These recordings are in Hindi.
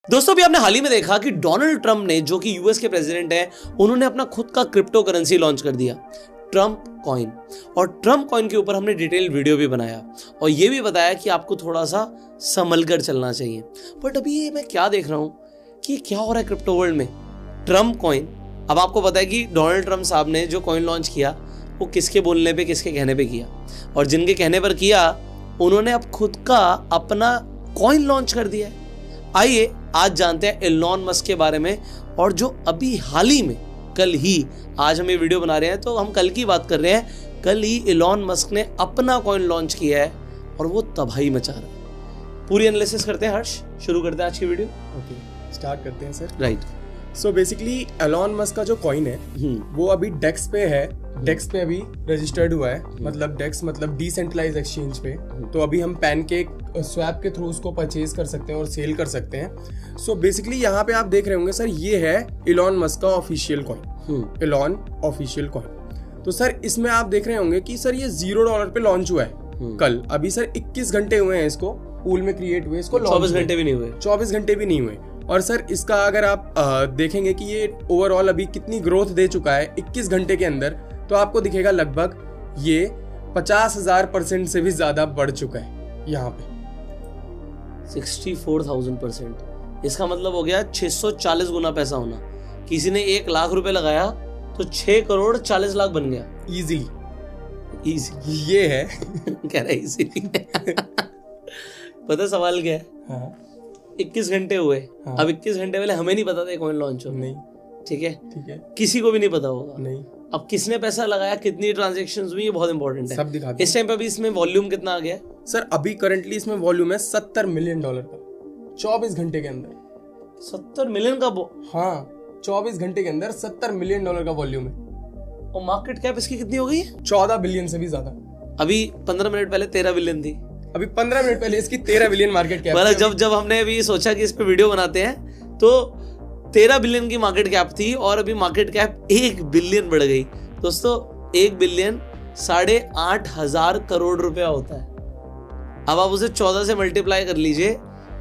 दोस्तों, अभी आपने हाल ही में देखा कि डोनाल्ड ट्रंप ने, जो कि यूएस के प्रेसिडेंट हैं, उन्होंने अपना खुद का क्रिप्टो करेंसी लॉन्च कर दिया, ट्रंप कॉइन। और ट्रंप कॉइन के ऊपर हमने डिटेल वीडियो भी बनाया और ये भी बताया कि आपको थोड़ा सा संभल कर चलना चाहिए। बट अभी ये मैं क्या देख रहा हूं कि क्या हो रहा है क्रिप्टो वर्ल्ड में, ट्रंप कॉइन। अब आपको पता है कि डोनाल्ड ट्रंप साहब ने जो कॉइन लॉन्च किया वो किसके बोलने पे, किसके कहने पे किया, और जिनके कहने पर किया उन्होंने अब खुद का अपना कॉइन लॉन्च कर दिया है। आइए आज जानते हैं एलोन मस्क के बारे में, और जो अभी हाल ही में, कल ही, आज हम ये वीडियो बना रहे हैं तो हम कल की बात कर रहे हैं, कल ही एलोन मस्क ने अपना कॉइन लॉन्च किया है और वो तबाही मचा रहा है। पूरी एनालिसिस करते हैं हर्ष, शुरू करते हैं आज की वीडियो। ओके, स्टार्ट करते हैं sir. Right. So basically Elon Musk का जो कॉइन है वो अभी डेक्स पे है, डेक्स पे अभी रजिस्टर्ड हुआ है। मतलब डेक्स मतलब डिसेंट्रलाइज एक्सचेंज पे। तो अभी हम पैनकेक स्वैप के थ्रू उसको परचेज कर सकते हैं और सेल कर सकते हैं। सो बेसिकली यहाँ पे आप देख रहे होंगे सर, ये है एलोन मस्क का official coin, Elon official coin. तो सर इसमें आप देख रहे होंगे कि सर ये $0 पे लॉन्च हुआ है कल। अभी सर 21 घंटे हुए हैं इसको पूल में क्रिएट हुए, इसको 24 घंटे भी नहीं हुए। 24 घंटे भी नहीं हुए। और सर इसका अगर आप देखेंगे कि ये ओवरऑल अभी कितनी ग्रोथ दे चुका है 21 घंटे के अंदर, तो आपको दिखेगा लगभग ये 50,000% से भी ज्यादा बढ़ चुका है यहाँ पे। 64,000%। इसका मतलब हो गया 640 गुना पैसा होना। किसी ने 1 लाख रुपए लगाया तो 6 करोड़ 40 लाख बन गया इजीली। इजी ये है कह रहा है इजीली। पता सवाल क्या है? हाँ। 21 घंटे हुए। हाँ। अब 21 घंटे पहले हमें नहीं पता था कॉइन लॉन्च हो। नहीं। ठीक है, किसी को भी नहीं पता होगा। नहीं। अब किसने पैसा लगाया, कितनी ट्रांजैक्शंस हुई, ये बहुत इंपॉर्टेंट है। सब दिखाते हैं। इस टाइम पे अभी इसमें वॉल्यूम कितना आ गया है? सर अभी करंटली इसमें वॉल्यूम है $70 मिलियन का 24 घंटे के अंदर। 70 मिलियन का? हाँ, 24 घंटे के अंदर $70 मिलियन का वॉल्यूम है। और मार्केट कैप इसकी कितनी हो गई है? 14 बिलियन से भी ज्यादा। अभी 15 मिनट पहले 13 बिलियन थी। अभी 15 मिनट पहले इसकी 13 बिलियन मार्केट कैप। मतलब जब हमने अभी सोचा कि इस पे वीडियो बनाते हैं तो 13 बिलियन की मार्केट कैप थी और अभी मार्केट कैप 1 बिलियन बढ़ गई। दोस्तों 1 बिलियन 8,500 करोड़ रुपया होता है। अब आप उसे 14 से मल्टीप्लाई कर लीजिए।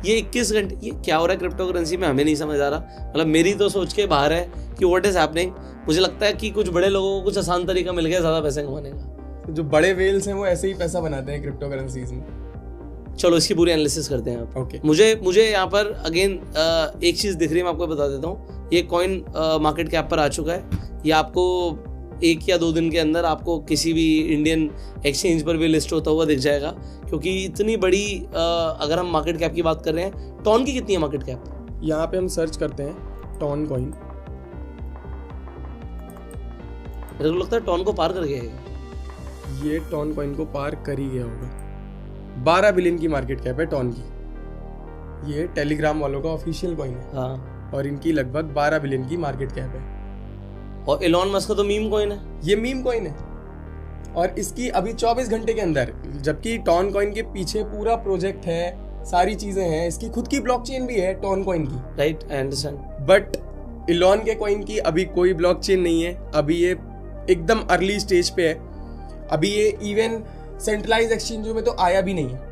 ये 21 घंटे, ये क्या हो रहा है क्रिप्टो करेंसी में हमें नहीं समझ आ रहा। मतलब मेरी तो सोच के बाहर है कि व्हाट इज हैपनिंग। मुझे लगता है कि कुछ बड़े लोगों को कुछ आसान तरीका मिल गया ज्यादा पैसे कमाने का। जो बड़े वेल्स हैं वो ऐसे ही पैसा बनाते हैं क्रिप्टो करेंसीज में। चलो इसकी पूरी एनालिसिस करते हैं आप। ओके। मुझे यहाँ पर अगेन एक चीज दिख रही है, मैं आपको बता देता हूँ। ये कॉइन मार्केट कैप पर आ चुका है। ये आपको 1 या 2 दिन के अंदर आपको किसी भी इंडियन एक्सचेंज पर भी लिस्ट होता हुआ दिख जाएगा, क्योंकि इतनी बड़ी अगर हम मार्केट कैप की बात कर रहे हैं। टॉन की कितनी है मार्केट कैप? यहाँ पे हम सर्च करते हैं टॉन कॉइन। मेरे को लगता है टॉन को पार कर गया है। ये टॉन कॉइन को पार कर ही गया होगा। 12 बिलियन की मार्केट कैप है टॉन की। ये टेलीग्राम वालों का ऑफिशियल कॉइन है। हाँ। और इनकी लगभग 12 बिलियन की मार्केट कैप है। और एलोन मस्क का तो मीम कॉइन है। ये मीम कॉइन है और इसकी अभी 24 घंटे के अंदर, जबकि टॉन कॉइन के पीछे पूरा प्रोजेक्ट है, सारी चीजें हैं, इसकी खुद की ब्लॉकचेन भी है टॉन कॉइन की। Right, I understand. But Elon के कॉइन की अभी कोई ब्लॉकचेन नहीं है। अभी ये एकदम अर्ली स्टेज पे है। अभी ये इवन सेंट्रलाइज एक्सचेंजों में तो आया भी नहीं है।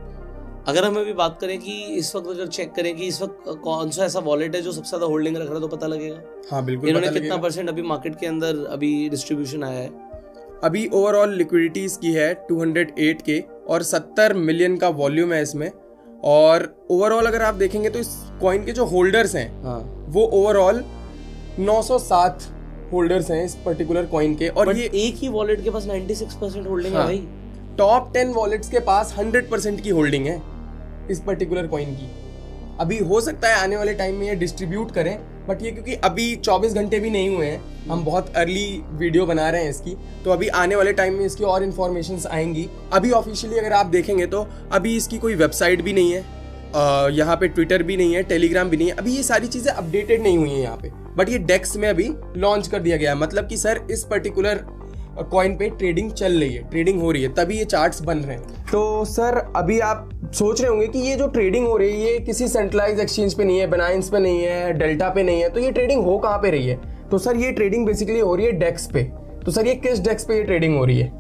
अगर हम अभी बात करें कि इस वक्त अगर चेक करें कि इस वक्त कौन सा ऐसा वॉलेट है जो सबसे ज्यादा होल्डिंग रख रहा है, तो पता लगेगा। हाँ बिल्कुल। इन्होंने कितना परसेंट अभी मार्केट के अंदर अभी डिस्ट्रीब्यूशन आया है? अभी ओवरऑल लिक्विडिटी इसकी है 208 के और 70 मिलियन का वॉल्यूम है इसमें। और ओवरऑल अगर आप देखेंगे तो इस कॉइन के जो होल्डर्स हैं, हाँ, वो ओवरऑल 907 होल्डर्स हैं इस पर्टिकुलर कॉइन के। और ये एक ही वॉलेट के पास 96% होल्डिंग है भाई। टॉप 10 वॉलेट्स के पास 100% की होल्डिंग है इस पर्टिकुलर कॉइन की। अभी हो सकता है आने वाले टाइम में ये डिस्ट्रीब्यूट करें, बट ये क्योंकि अभी 24 घंटे भी नहीं हुए हैं, हम बहुत अर्ली वीडियो बना रहे हैं इसकी, तो अभी आने वाले टाइम में इसकी और इन्फॉर्मेशंस आएंगी। अभी ऑफिशियली अगर आप देखेंगे तो अभी इसकी कोई वेबसाइट भी नहीं है, यहाँ पे ट्विटर भी नहीं है, टेलीग्राम भी नहीं है। अभी ये सारी चीजें अपडेटेड नहीं हुई है यहाँ पे, बट ये डेक्स में अभी लॉन्च कर दिया गया है। मतलब कि सर इस पर्टिकुलर कॉइन पे ट्रेडिंग चल रही है, ट्रेडिंग हो रही है, तभी ये चार्ट्स बन रहे हैं। तो सर अभी आप सोच रहे होंगे कि ये जो ट्रेडिंग हो रही है ये किसी सेंट्रलाइज एक्सचेंज पे नहीं है, बाइनेंस पे नहीं है, डेल्टा पे नहीं है, तो ये ट्रेडिंग हो कहाँ पे रही है? तो सर ये ट्रेडिंग बेसिकली हो रही है डेक्स पे। तो सर ये किस डेक्स पे ये ट्रेडिंग हो रही है?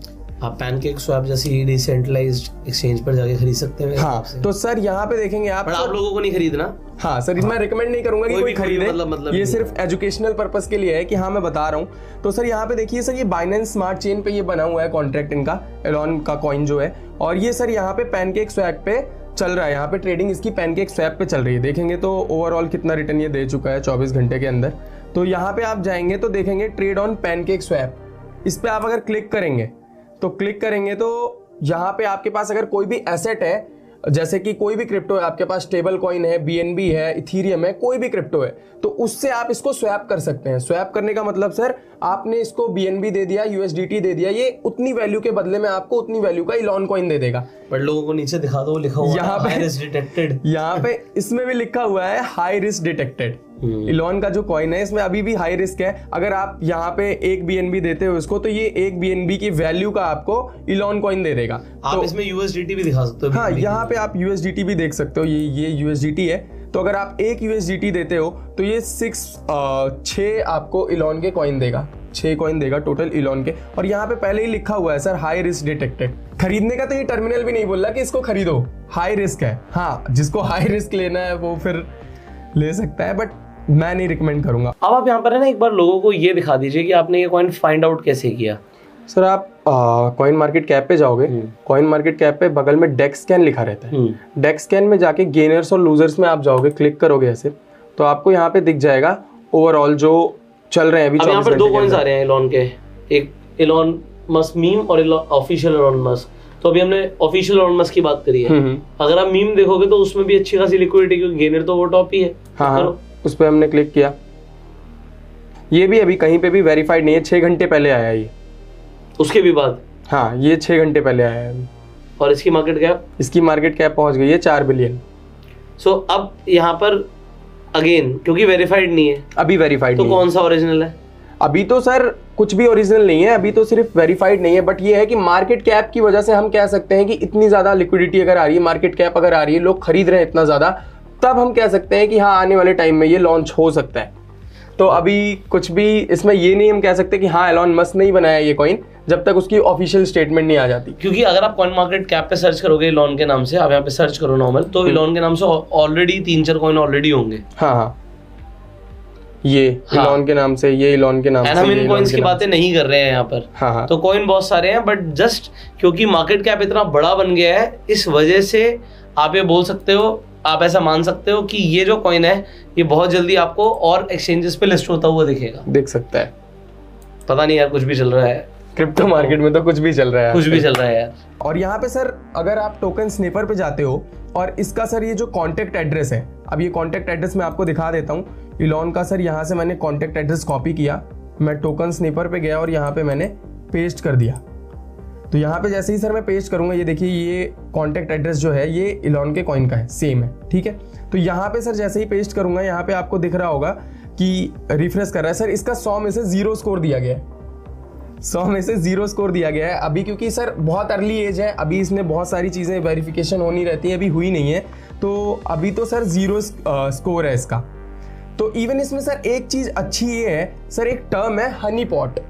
आप पैनकेक स्वैप जैसी डिसेंट्रलाइज्ड एक्सचेंज पर जाके खरीद सकते हैं। हाँ, तो सर यहाँ पे देखेंगे आप, पर आप लोगों को नहीं खरीदना। हाँ सर, मैं रिकमेंड नहीं करूंगा कि कोई खरीदे, मतलब ये सिर्फ एजुकेशनल पर्पस के लिए है कि हाँ मैं बता रहा हूँ। तो सर यहाँ पे देखिए सर, ये बाइनेंस स्मार्ट चेन पे ये बना हुआ है कॉन्ट्रैक्ट इनका, एलॉन का कॉइन जो है, और ये सर यहाँ पे पैनकेक स्वैप पे चल रहा है। यहाँ पे ट्रेडिंग इसकी पैनकेक स्वैप पे चल रही है। देखेंगे तो ओवरऑल कितना रिटर्न ये दे चुका है 24 घंटे के अंदर। तो यहाँ पे आप जाएंगे तो देखेंगे ट्रेड ऑन पैनकेक स्वैप, इस पे आप अगर क्लिक करेंगे तो यहाँ पे आपके पास अगर कोई भी एसेट है, जैसे कि कोई भी क्रिप्टो है आपके पास, स्टेबल कॉइन है, BNB है, इथीरियम है, कोई भी क्रिप्टो है, तो उससे आप इसको स्वैप कर सकते हैं। स्वैप करने का मतलब सर, आपने इसको BNB दे दिया, USDT दे दिया, ये उतनी वैल्यू के बदले में आपको उतनी वैल्यू का इलॉन कॉइन दे देगा। पर लोगों को नीचे दिखा दो, लिखा हुआ है हाई रिस्क डिटेक्टेड। यहाँ पे इसमें भी लिखा हुआ है हाई रिस्क डिटेक्टेड। इलॉन का जो कॉइन है इसमें अभी भी हाई रिस्क है। अगर आप यहाँ पे 1 BNB देते हो इसको, तो ये 1 BNB की वैल्यू का आपको इलॉन कॉइन दे देगा। आप तो इसमें USDT भी दिखा सकते हो। हाँ, यहाँ पे आप USDT भी देख सकते हो, ये USDT है। तो अगर आप 1 USDT देते हो तो ये 6 आपको इलॉन के कॉइन देगा, 6 कॉइन देगा टोटल इलॉन के। और यहाँ पे पहले ही लिखा हुआ है सर हाई रिस्क डिटेक्टेड। खरीदने का तो ये टर्मिनल भी नहीं बोल रहा कि इसको खरीदो, हाई रिस्क है। हाँ, जिसको हाई रिस्क लेना है वो फिर ले सकता है, बट मैं नहीं रिकमेंड करूंगा। अब आप यहाँ पर है ना, एक बार लोगों को ये दिखा दीजिए कि आपने ये कॉइन फाइंड आउट कैसे किया। सर आप कॉइन मार्केट कैप पे जाओगे, कॉइन मार्केट कैप पे बगल में डेक्स स्कैन लिखा रहता है। डेक्स स्कैन में जाके गेनर्स और लूजर्स में आप जाओगे, क्लिक करोगे ऐसे, तो आपको यहाँ पे दिख जाएगा ओवरऑल जो चल रहे हैं अभी। यहाँ पर 2 कॉइन्स आ रहे हैं इलॉन के, एक इलॉन मस्क मीम और ऑफिशियल इलॉन मस्क। तो अभी हमने ऑफिशियल इलॉन मस्क की बात करी है। अगर आप मीम देखोगे तो उसमें भी अच्छी खासी लिक्विडिटी, क्योंकि गेनर तो वो टॉप ही है। हाँ, उस पर हमने क्लिक किया। ये भी अभी कहीं पे भी वेरीफाइड नहीं है, 6 घंटे पहले आया ये। उसके भी बाद? हाँ, ये 6 घंटे पहले आया है। और इसकी मार्केट कैप? इसकी मार्केट कैप पहुंच गई है 4 बिलियन। सो अब यहाँ पर अगेन, क्योंकि वेरीफाइड नहीं है अभी, वेरीफाइड तो कौन सा ओरिजिनल है? अभी तो सर कुछ भी ओरिजिनल नहीं है, अभी तो सिर्फ वेरीफाइड नहीं है। बट ये है कि मार्केट कैप की वजह से हम कह सकते हैं कि इतनी ज्यादा लिक्विडिटी अगर आ रही है, मार्केट कैप अगर आ रही है, लोग खरीद रहे हैं इतना ज्यादा, तब हम कह सकते हैं कि हाँ आने वाले टाइम में ये लॉन्च हो सकता है। तो अभी कुछ भी इसमें ये नहीं हम कह सकते कि हाँ एलॉन मस्क नहीं बनाया ये कॉइन, जब तक उसकी ऑफिशियल स्टेटमेंट नहीं आ जाती। क्योंकि अगर आप कॉइन मार्केट कैप पे सर्च करोगे इलॉन के नाम से, आप यहाँ पे सर्च करो नॉर्मल, तो इलॉन के नाम से ऑलरेडी 3-4 कॉइन ऑलरेडी होंगे। हाँ, ये इलॉन के नाम से, ये इलॉन के नाम से, हम इन कॉइन्स की बातें नहीं कर रहे हैं यहाँ पर। हाँ, तो कॉइन बहुत सारे हैं, बट जस्ट क्योंकि मार्केट कैप इतना बड़ा बन गया है, इस वजह से आप ये बोल सकते हो, आप ऐसा मान सकते हो कि ये जो कॉइन है ये बहुत जल्दी आपको और एक्सचेंजेस पे लिस्ट होता हुआ दिखेगा, दिख सकता है। पता नहीं यार, कुछ भी चल रहा है क्रिप्टो मार्केट में, तो कुछ भी चल रहा है, कुछ भी चल रहा है यार। और यहाँ पे सर अगर आप टोकन स्निपर पे जाते हो, और इसका सर ये जो कॉन्टेक्ट एड्रेस है, अब ये कॉन्टेक्ट एड्रेस मैं आपको दिखा देता हूँ इलॉन का। सर यहाँ से मैंने कॉन्टेक्ट एड्रेस कॉपी किया, मैं टोकन स्निपर पे गया और यहाँ पे मैंने पेस्ट कर दिया। तो यहाँ पे जैसे ही सर मैं पेस्ट करूंगा, ये देखिए ये कॉन्टेक्ट एड्रेस जो है ये इलॉन के कॉइन का है, सेम है, ठीक है। तो यहाँ पे सर जैसे ही पेस्ट करूंगा, यहाँ पे आपको दिख रहा होगा कि रिफ्रेश कर रहा है। सर इसका 100 में से 0 स्कोर दिया गया है, 100 में से 0 स्कोर दिया गया है अभी, क्योंकि सर बहुत अर्ली एज है, अभी इसमें बहुत सारी चीज़ें वेरिफिकेशन होनी रहती है, अभी हुई नहीं है, तो अभी तो सर 0 स्कोर है इसका। तो इवन इसमें सर एक चीज़ अच्छी ये है सर, एक टर्म है हनी पॉट।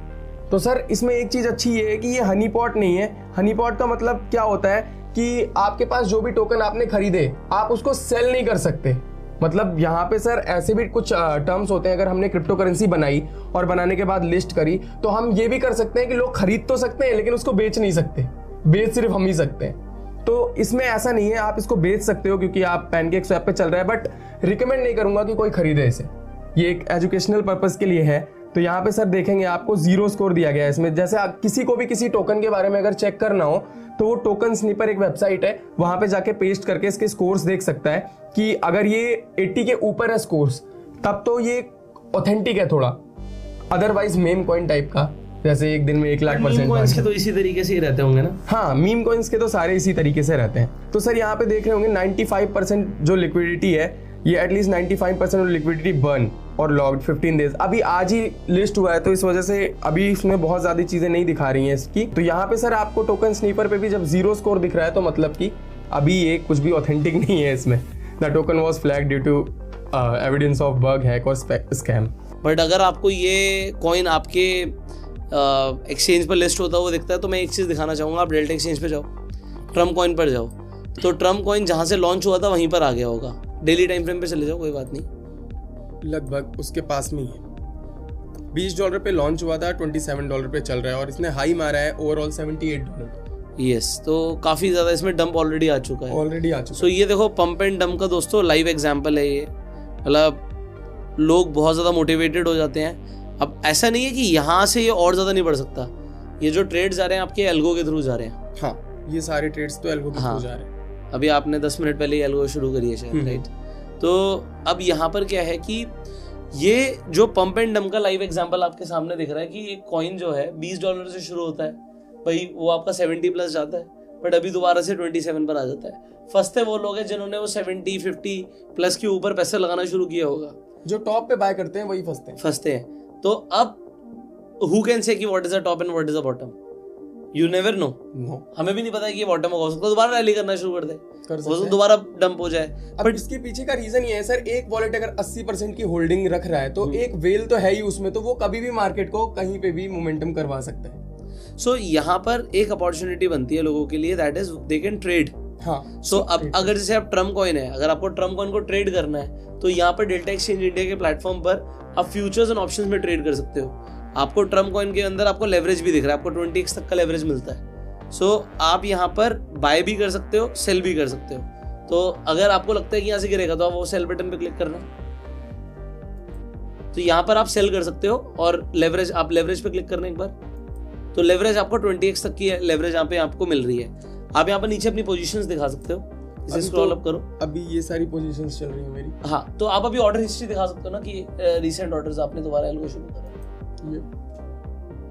तो सर इसमें एक चीज़ अच्छी ये है कि ये हनी पॉट नहीं है। हनी पॉट का मतलब क्या होता है कि आपके पास जो भी टोकन आपने खरीदे, आप उसको सेल नहीं कर सकते। मतलब यहाँ पे सर ऐसे भी कुछ टर्म्स होते हैं, अगर हमने क्रिप्टो करेंसी बनाई और बनाने के बाद लिस्ट करी, तो हम ये भी कर सकते हैं कि लोग खरीद तो सकते हैं लेकिन उसको बेच नहीं सकते, बेच सिर्फ हम ही सकते हैं। तो इसमें ऐसा नहीं है, आप इसको बेच सकते हो क्योंकि आप पैनकेक स्वैप पे चल रहा है, बट रिकमेंड नहीं करूंगा कि कोई खरीदे इसे, ये एक एजुकेशनल पर्पस के लिए है। तो यहाँ पे सर देखेंगे आपको 0 स्कोर दिया गया है इसमें। जैसे किसी को भी किसी टोकन के बारे में अगर चेक करना हो, तो वो टोकन स्निपर एक वेबसाइट है, वहां पे जाके पेस्ट करके इसके स्कोर्स देख सकता है कि अगर ये 80 के ऊपर है स्कोर्स, तब तो ये ऑथेंटिक है थोड़ा, अदरवाइज मेम कॉइन टाइप का, जैसे एक दिन में 1,00,000% कॉइन्स के तो इसी तरीके से ही रहते होंगे ना। हाँ, मीम कॉइन्स के तो सारे इसी तरीके से रहते हैं। तो सर यहाँ पे देख रहे होंगे 95% जो लिक्विडिटी है, ये एटलीस्ट 95% लिक्विडिटी बर्न और लॉग्ड 15 डेज। अभी आज ही लिस्ट हुआ है, तो इस वजह से अभी इसमें बहुत ज्यादा चीजें नहीं दिखा रही हैं इसकी। तो यहाँ पे सर आपको टोकन स्नीपर पे भी जब 0 स्कोर दिख रहा है, तो मतलब कि अभी ये कुछ भी ऑथेंटिक नहीं है इसमें। The token was flag due to evidence of bug, hack और स्कैम। बट अगर आपको ये कॉइन आपके एक्सचेंज पर लिस्ट होता हुआ दिखता है, तो मैं एक चीज़ दिखाना चाहूँगा, आप डेल्टा एक्सचेंज पे जाओ, ट्रम्प कॉइन पर जाओ, तो ट्रम्प कॉइन जहाँ से लॉन्च हुआ था वहीं पर आ गया होगा। डेली टाइम फ्रेम पे चले जाओ, कोई बात नहीं, लगभग उसके पास में ही है। $20 पे लॉन्च हुआ था, $27 पे चल रहा है और इसने हाई मारा है ओवरऑल $78। यस, तो काफ़ी ज़्यादा इसमें डंप ऑलरेडी आ चुका है। ऑलरेडी आ चुका सो ये देखो पंप एंड डंप का दोस्तों लाइव एग्जांपल है ये। मतलब लोग बहुत ज़्यादा मोटिवेटेड हो जाते हैं। अब ऐसा नहीं है कि यहाँ से ये और ज़्यादा नहीं बढ़ सकता, ये जो ट्रेड्स जा रहे हैं आपके एल्गो के थ्रू जा रहे हैं। हाँ, ये सारे ट्रेड्स तो एल्गो के थ्रू जा रहे हैं। अभी आपने 10 मिनट पहले ही एल्गो शुरू करी है शायद, राइट? तो अब यहाँ पर क्या है कि ये जो पंप एंड डंप का लाइव एग्जांपल आपके सामने दिख रहा है कि एक कॉइन जो है $20 से शुरू होता है भाई, वो आपका 70 प्लस जाता है, बट अभी दोबारा से 27 पर आ जाता है। फंसते वो लोग हैं जिन्होंने वो 70 50 प्लस के ऊपर पैसे लगाना शुरू किया होगा। जो टॉप पे बाय करते हैं वही फंसते हैं। तो अब हु कैन से कि what is the top and what is the bottom? You never know. हमें भी नहीं पता है कि ये बॉटम होगा, उसको दोबारा रैली करना शुरू कर दे, वो दोबारा डंप हो जाए। बट इसके पीछे का रीजन ये है सर, एक वॉलेट अगर 80% की होल्डिंग रख रहा है तो एक वेल तो है ही उसमें, तो वो कभी भी मार्केट को कहीं पे भी मोमेंटम करवा सकता है। सो यहाँ पर एक अपॉर्चुनिटी बनती है लोगों के लिए, that is they can trade. हाँ, सो अब अगर जैसे आप ट्रम्प कॉइन है, अगर आपको ट्रम्प कॉइन को ट्रेड करना है तो यहाँ पर डेल्टा एक्सचेंज इंडिया के प्लेटफॉर्म पर आप फ्यूचर्स एंड ऑप्शंस में ट्रेड कर सकते हो। आपको ट्रम्प कॉइन के अंदर आपको लेवरेज भी दिख रहा है, आपको 20x तक का लेवरेज मिलता है। सो आप यहाँ पर बाय भी कर सकते हो, सेल भी कर सकते हो। तो अगर आपको लगता है कि यहाँ से गिरेगा तो आप वो सेल बटन पे क्लिक करना, तो यहाँ पर आप सेल कर सकते हो। और लेवरेज, आप लेवरेज पे क्लिक करना एक बार, तो लेवरेज आपको 20x तक की लेवरेज यहाँ पे आपको मिल रही है। आप यहाँ पर नीचे अपनी पोजीशंस दिखा सकते हो, इसे स्क्रॉल अप करो। अभी ये सारी पोजीशंस चल रही है मेरी। हाँ, तो आप अभी ऑर्डर हिस्ट्री दिखा सकते हो ना कि रीसेंट ऑर्डर्स आपने दोबारा एल्गो शुरू करा।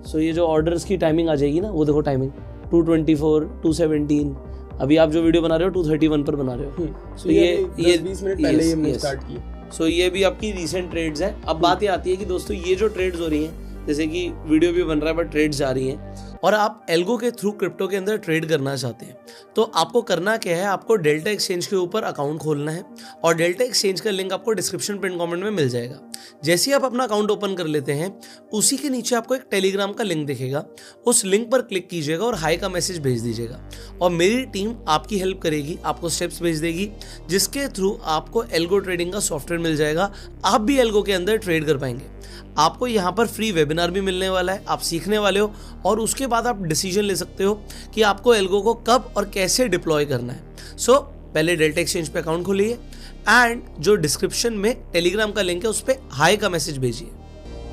सो ये जो ऑर्डर्स की टाइमिंग आ जाएगी ना, वो देखो टाइमिंग 2:24, 2:17। अभी आप जो वीडियो बना रहे हो 2:31 पर बना रहे हो। सो ये 20 मिनट पहले ही हमने स्टार्ट किया। सो ये भी आपकी रीसेंट ट्रेड्स हैं। अब बात ये आती है कि दोस्तों ये जो ट्रेड्स हो रही हैं, जैसे कि वीडियो भी बन रहा है बट ट्रेड्स जा रही हैं, और आप एल्गो के थ्रू क्रिप्टो के अंदर ट्रेड करना चाहते हैं, तो आपको करना क्या है, आपको डेल्टा एक्सचेंज के ऊपर अकाउंट खोलना है। और डेल्टा एक्सचेंज का लिंक आपको डिस्क्रिप्शन पिन कमेंट में मिल जाएगा। जैसे ही आप अपना अकाउंट ओपन कर लेते हैं, उसी के नीचे आपको एक टेलीग्राम का लिंक दिखेगा, उस लिंक पर क्लिक कीजिएगा और हाई का मैसेज भेज दीजिएगा, और मेरी टीम आपकी हेल्प करेगी, आपको स्टेप्स भेज देगी, जिसके थ्रू आपको एल्गो ट्रेडिंग का सॉफ्टवेयर मिल जाएगा। आप भी एल्गो के अंदर ट्रेड कर पाएंगे। आपको यहाँ पर फ्री वेबिनार भी मिलने वाला है, आप सीखने वाले हो, और उसके बाद आप डिसीजन ले सकते हो कि आपको एल्गो को कब और कैसे डिप्लॉय करना है। सो पहले डेल्टा एक्सचेंज पे अकाउंट खोलिए एंड जो डिस्क्रिप्शन में टेलीग्राम का लिंक है उस पर हाई का मैसेज भेजिए।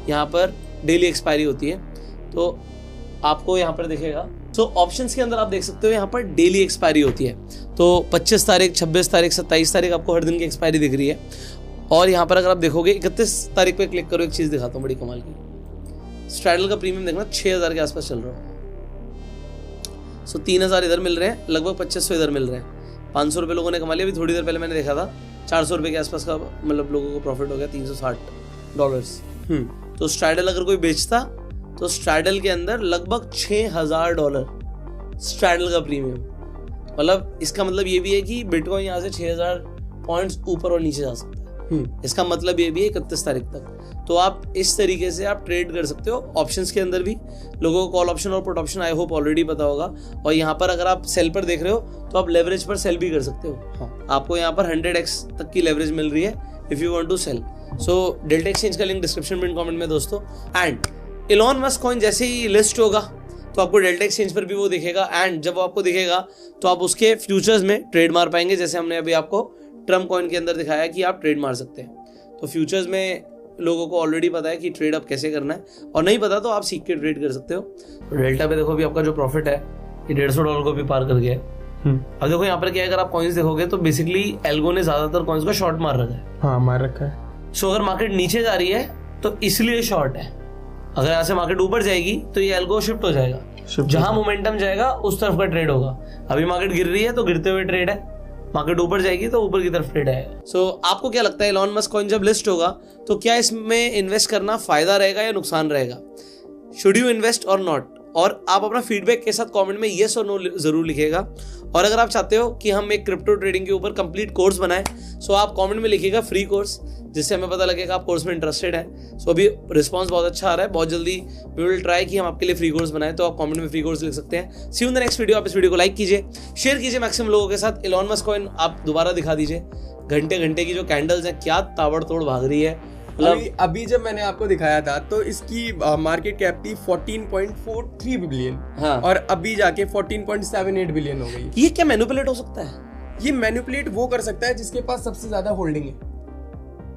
यहाँ पर डेली एक्सपायरी होती है, तो आपको यहाँ पर दिखेगा। सो ऑप्शंस के अंदर आप देख सकते हो यहाँ पर डेली एक्सपायरी होती है, तो 25 तारीख, 26 तारीख, 27 तारीख आपको हर दिन की एक्सपायरी दिख रही है। और यहाँ पर अगर आप देखोगे 31 तारीख पे क्लिक करो, एक चीज़ दिखाता हूँ बड़ी कमाल की। स्ट्रैडल का प्रीमियम देखना 6000 के आसपास चल रहा है। सो 3000 इधर मिल रहे हैं, लगभग 2500 इधर मिल रहे हैं। 500 रुपये लोगों ने कमा लिया। अभी थोड़ी देर पहले मैंने देखा था 400 रुपये के आसपास का मतलब लोगों को प्रॉफिट हो गया, $360। तो स्ट्रैडल अगर कोई बेचता तो स्ट्रैडल के अंदर लगभग $6000 स्ट्रैडल का प्रीमियम। मतलब इसका मतलब ये भी है कि बिटकॉइन यहाँ से 6000 पॉइंट्स ऊपर और नीचे जा सकता है। इसका मतलब ये भी है 31 तारीख तक। तो आप इस तरीके से आप ट्रेड कर सकते हो। ऑप्शंस के अंदर भी लोगों को कॉल ऑप्शन और put option I hope already पता होगा। और यहाँ पर अगर आप सेल पर देख रहे हो तो आप लेवरेज पर सेल भी कर सकते हो। हाँ, आपको यहाँ पर 100x तक की लेवरेज मिल रही है if you want to sell. So Delta Exchange का लिंक डिस्क्रिप्शन में कमेंट में दोस्तों। एंड इलॉन मस्क कॉइन जैसे ही लिस्ट होगा तो आपको डेल्टा एक्सचेंज पर भी वो दिखेगा, एंड जब वो आपको दिखेगा तो आप उसके फ्यूचर्स में ट्रेड मार पाएंगे, जैसे हमने अभी आपको ट्रम्प कॉइन के अंदर दिखाया कि आप ट्रेड मार सकते हैं। तो फ्यूचर्स में लोगों को ऑलरेडी पता है कि ट्रेड अब कैसे करना है, और नहीं पता तो आप सीख के ट्रेड कर सकते हो। तो डेल्टा पे देखो अभी आपका जो प्रॉफिट है ये $150 को भी पार कर गया है। अब देखो यहाँ पर क्या है, अगर आप कॉइन्स देखोगे तो बेसिकली एल्गो ने ज्यादातर कॉइन्स को शॉर्ट मार रखा है। हाँ, मार रखा है। सो अगर मार्केट नीचे जा रही है तो इसलिए शॉर्ट है। अगर यहाँ से मार्केट ऊपर जाएगी तो ये एल्गो शिफ्ट हो जाएगा, जहां मोमेंटम जाएगा उस तरफ का ट्रेड होगा। अभी मार्केट गिर रही है तो गिरते हुए ट्रेड है, मार्केट ऊपर जाएगी तो ऊपर की तरफ ट्रेड आएगा। सो आपको क्या लगता है इलॉन मस्क कॉइन जब लिस्ट होगा तो क्या इसमें इन्वेस्ट करना फायदा रहेगा या नुकसान रहेगा? शुड यू इन्वेस्ट और नॉट? और आप अपना फीडबैक के साथ कमेंट में येस और नो जरूर लिखिएगा। और अगर आप चाहते हो कि हम एक क्रिप्टो ट्रेडिंग के ऊपर कंप्लीट कोर्स बनाएं, सो आप कमेंट में लिखिएगा फ्री कोर्स, जिससे हमें पता लगेगा आप कोर्स में इंटरेस्टेड हैं। सो अभी रिस्पांस बहुत अच्छा आ रहा है, बहुत जल्दी वी विल ट्राई कि हम आपके लिए फ्री कोर्स बनाएं, तो आप कमेंट में फ्री कोर्स लिख सकते हैं। See you in the next video. आप इस वीडियो को लाइक कीजिए, शेयर कीजिए मैक्सिमम लोगों के साथ। इलॉन मस्क कॉइन आप दोबारा दिखा दीजिए, घंटे घंटे की जो कैंडल्स हैं क्या ताबड़तोड़ भाग रही है। अभी जब मैंने आपको दिखाया था तो इसकी मार्केट कैप थी 14.43 बिलियन। हाँ। और अभी जाके 14.78 बिलियन हो गई। ये क्या मैनिपुलेट हो सकता है? ये मैनिपुलेट वो कर सकता है जिसके पास सबसे ज्यादा होल्डिंग है।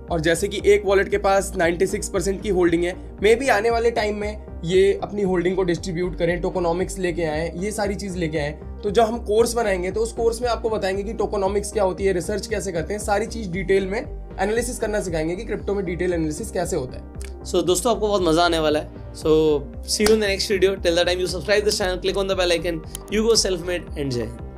और जैसे कि एक वॉलेट के पास 96% की होल्डिंग है, मे भी आने वाले टाइम में ये अपनी होल्डिंग को डिस्ट्रीब्यूट करें, टोकोनॉमिक्स लेके आए, ये सारी चीज लेके आए। तो जब हम कोर्स बनाएंगे तो उस कोर्स में आपको बताएंगे कि टोकोनॉमिक्स क्या होती है, रिसर्च कैसे करते हैं, सारी चीज डिटेल में एनालिसिस करना सिखाएंगे कि क्रिप्टो में डिटेल एनालिसिस कैसे होता है। सो दोस्तों आपको बहुत मजा आने वाला है। So see you in the next video. Till the time you subscribe this channel, click on the bell icon, you go self made and Jai Hind.